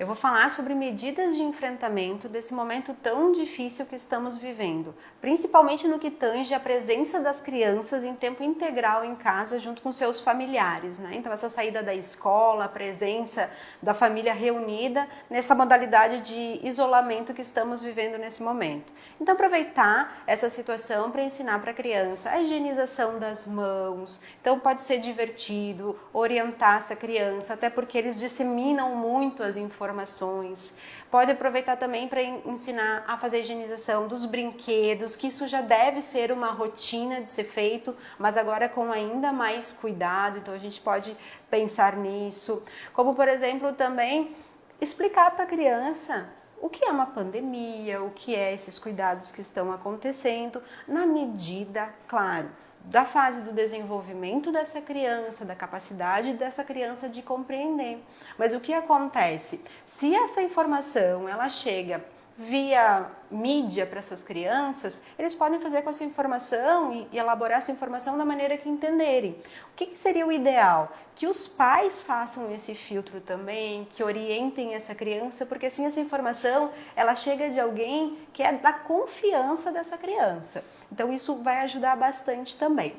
Eu vou falar sobre medidas de enfrentamento desse momento tão difícil que estamos vivendo, principalmente no que tange a presença das crianças em tempo integral em casa junto com seus familiares, né? Então essa saída da escola, a presença da família reunida nessa modalidade de isolamento que estamos vivendo nesse momento. Então aproveitar essa situação para ensinar para a criança a higienização das mãos. Então pode ser divertido, orientar essa criança, até porque eles disseminam muito as informações. Pode aproveitar também para ensinar a fazer a higienização dos brinquedos, que isso já deve ser uma rotina de ser feito, mas agora com ainda mais cuidado, então a gente pode pensar nisso. Como, por exemplo, também explicar para a criança o que é uma pandemia, o que é esses cuidados que estão acontecendo, na medida, claro, da fase do desenvolvimento dessa criança, da capacidade dessa criança de compreender. Mas o que acontece? Se essa informação ela chega via mídia para essas crianças, eles podem fazer com essa informação e elaborar essa informação da maneira que entenderem. O que seria o ideal? Que os pais façam esse filtro também, que orientem essa criança, porque assim essa informação ela chega de alguém que é da confiança dessa criança. Então isso vai ajudar bastante também.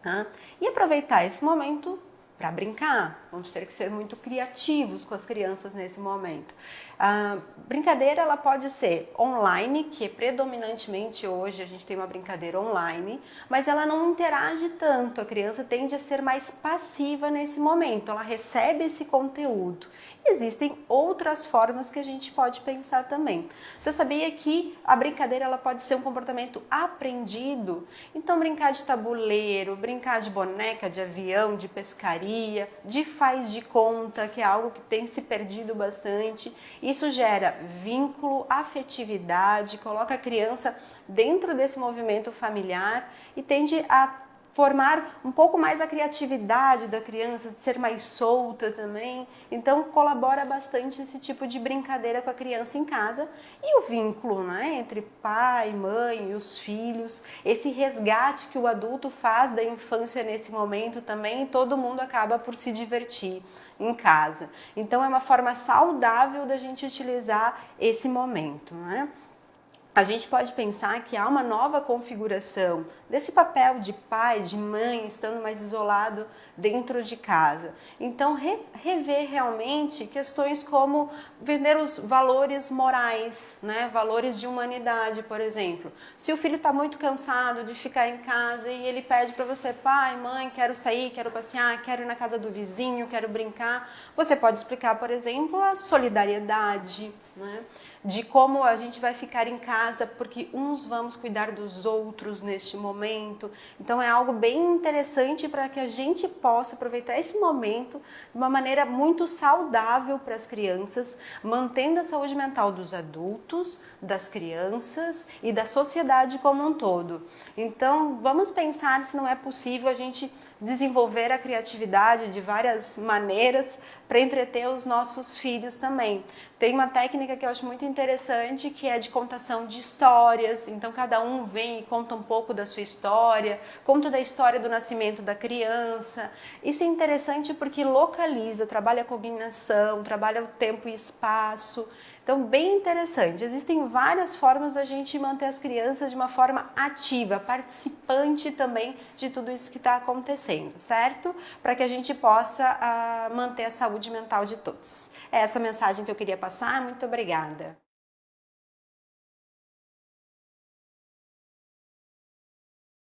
Tá? E aproveitar esse momento para brincar, vamos ter que ser muito criativos com as crianças nesse momento. A brincadeira ela pode ser online, que predominantemente hoje a gente tem uma brincadeira online, mas ela não interage tanto, a criança tende a ser mais passiva nesse momento, ela recebe esse conteúdo. Existem outras formas que a gente pode pensar também. Você sabia que a brincadeira ela pode ser um comportamento aprendido? Então brincar de tabuleiro, brincar de boneca, de avião, de pescaria, de faz de conta, que é algo que tem se perdido bastante. Isso gera vínculo, afetividade, coloca a criança dentro desse movimento familiar e tende a formar um pouco mais a criatividade da criança, de ser mais solta também. Então colabora bastante esse tipo de brincadeira com a criança em casa e o vínculo, né, entre pai, mãe e os filhos, esse resgate que o adulto faz da infância nesse momento também, e todo mundo acaba por se divertir em casa. Então é uma forma saudável da gente utilizar esse momento, né? A gente pode pensar que há uma nova configuração desse papel de pai, de mãe, estando mais isolado dentro de casa. Então, rever realmente questões como vender os valores morais, né? Valores de humanidade, por exemplo. Se o filho está muito cansado de ficar em casa e ele pede para você, pai, mãe, quero sair, quero passear, quero ir na casa do vizinho, quero brincar, você pode explicar, por exemplo, a solidariedade, né? De como a gente vai ficar em casa porque uns vamos cuidar dos outros neste momento. Então é algo bem interessante para que a gente possa aproveitar esse momento de uma maneira muito saudável para as crianças, mantendo a saúde mental dos adultos, das crianças e da sociedade como um todo. Então vamos pensar se não é possível a gente desenvolver a criatividade de várias maneiras para entreter os nossos filhos também. Tem uma técnica que eu acho muito interessante, que é de contação de histórias. Então cada um vem e conta um pouco da sua história, conta da história do nascimento da criança. Isso é interessante porque localiza, trabalha a cognição, trabalha o tempo e espaço. Então, bem interessante. Existem várias formas da gente manter as crianças de uma forma ativa, participante também de tudo isso que está acontecendo, certo? Para que a gente possa manter a saúde mental de todos. É essa mensagem que eu queria passar. Muito obrigada.